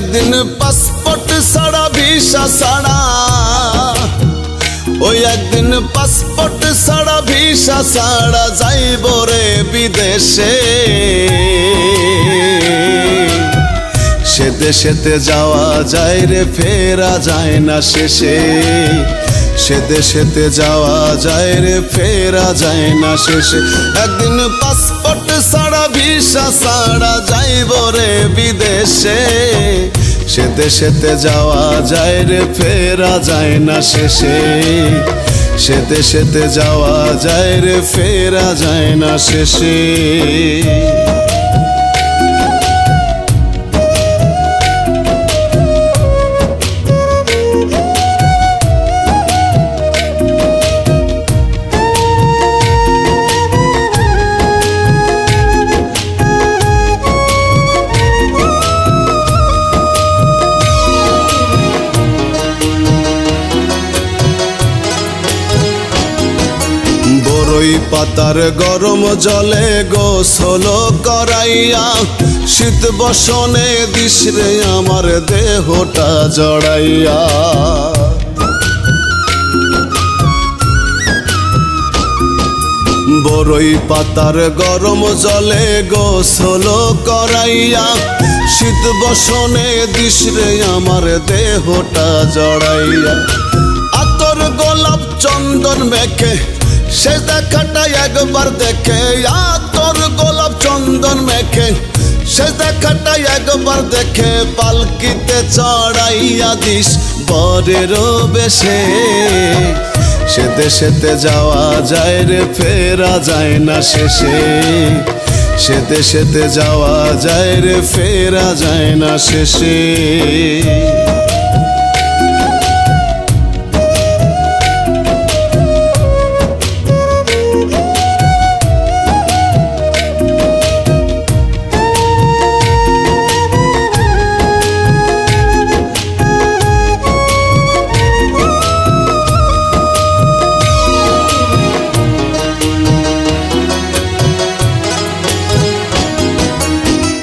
একদিন পাসপোর্ট ছাড়া ভিসা ছাড়া, ওই একদিন পাসপোর্ট ছাড়া ভিসা ছাড়া যাইব রে বিদেশে। সে দেশেতে যাওয়া যায় রে ফেরা যায় না শেষে, সে দেশেতে যাওয়া যায় রে ফেরা যায় না শেষে। একদিন পাসপোর্ট ছাড়া ভিসা ছাড়া যাইব রে বিদেশে, সে দেশেতে যাওয়া যায় রে ফেরা যায় না শেষে, সে দেশেতে যাওয়া যায় রে ফেরা যায় না শেষে। বরই পাতার গরম জলে গোসল করাইয়া, শীত বসনে দিস রে আমার দেহটা জড়াইয়া। বরই পাতার গরম জলে গোসল করাইয়া, শীত বসনে দিস রে আমার দেহটা জড়াইয়া। আতর গোলাপ চন্দন মেখে সে দেখাটা একবার দেখে, আতর গোলাপ চন্দন মেখে সে দেখাটা একবার দেখে, পালকিতে চড়াইয়া দিস বরের বেশে। সে দেশেতে যাওয়া যায় রে ফেরা যায় না শেষে, সে দেশেতে যাওয়া যায় রে ফেরা যায় না শেষে।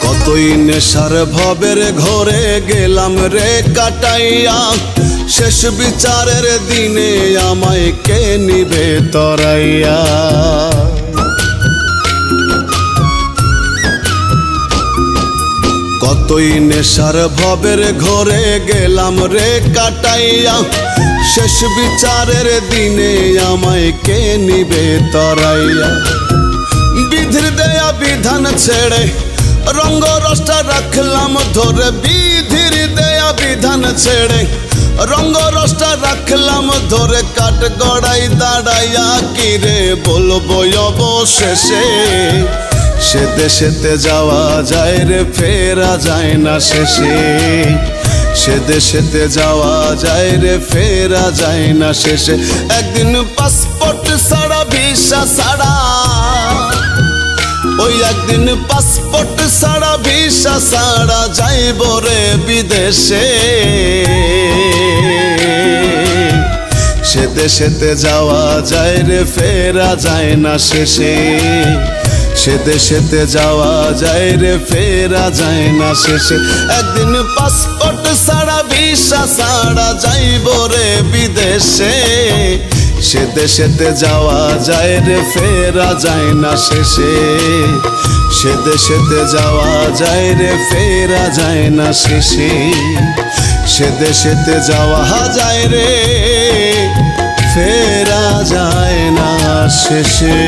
কতই নেশার ভবের ঘরে গেলাম রে কাটাইয়া, শেষ বিচারের দিনে আমায় কে নিবে তরাইয়া। কতই নেশার ভবের ঘরে গেলাম রে কাটাইয়া, শেষ বিচারের দিনে আমায় কে নিবে তরাইয়া। বিধির দেয়া বিধান ছেড়ে রঙ্গ রসটা রাখলাম ধরে, বিধির দেয়া বিধান ছেড়ে রঙ্গ রসটা রাখলাম ধরে, কাঠ গড়াই দাঁড়াইয়া কিরে বলবো অবশেষে। সে দেশেতে যাওয়া যায় রে ফেরা যায় না শেষে, সে দেশেতে যাওয়া যায় রে ফেরা যায় না শেষে। একদিন পাসপোর্ট ছাড়া ভিসা ছাড়া, ওই একদিন পাসপোর্ট ছাড়া ভিসা ছাড়া যাইব রে বিদেশে। সে দেশেতে যাওয়া যায় রে ফেরা যায় না শেষে, সে দেশেতে যাওয়া যায় রে ফেরা যায় না শেষে। একদিন পাসপোর্ট ছাড়া ভিসা ছাড়া যাইব রে বিদেশে, সে দেশেতে যাওয়া যায় রে ফেরা যায় না শেষে, সে দেশেতে যাওয়া যায় রে ফেরা যায় না শেষে, সে দেশেতে যাওয়া যায় রে ফেরা যায় না শেষে।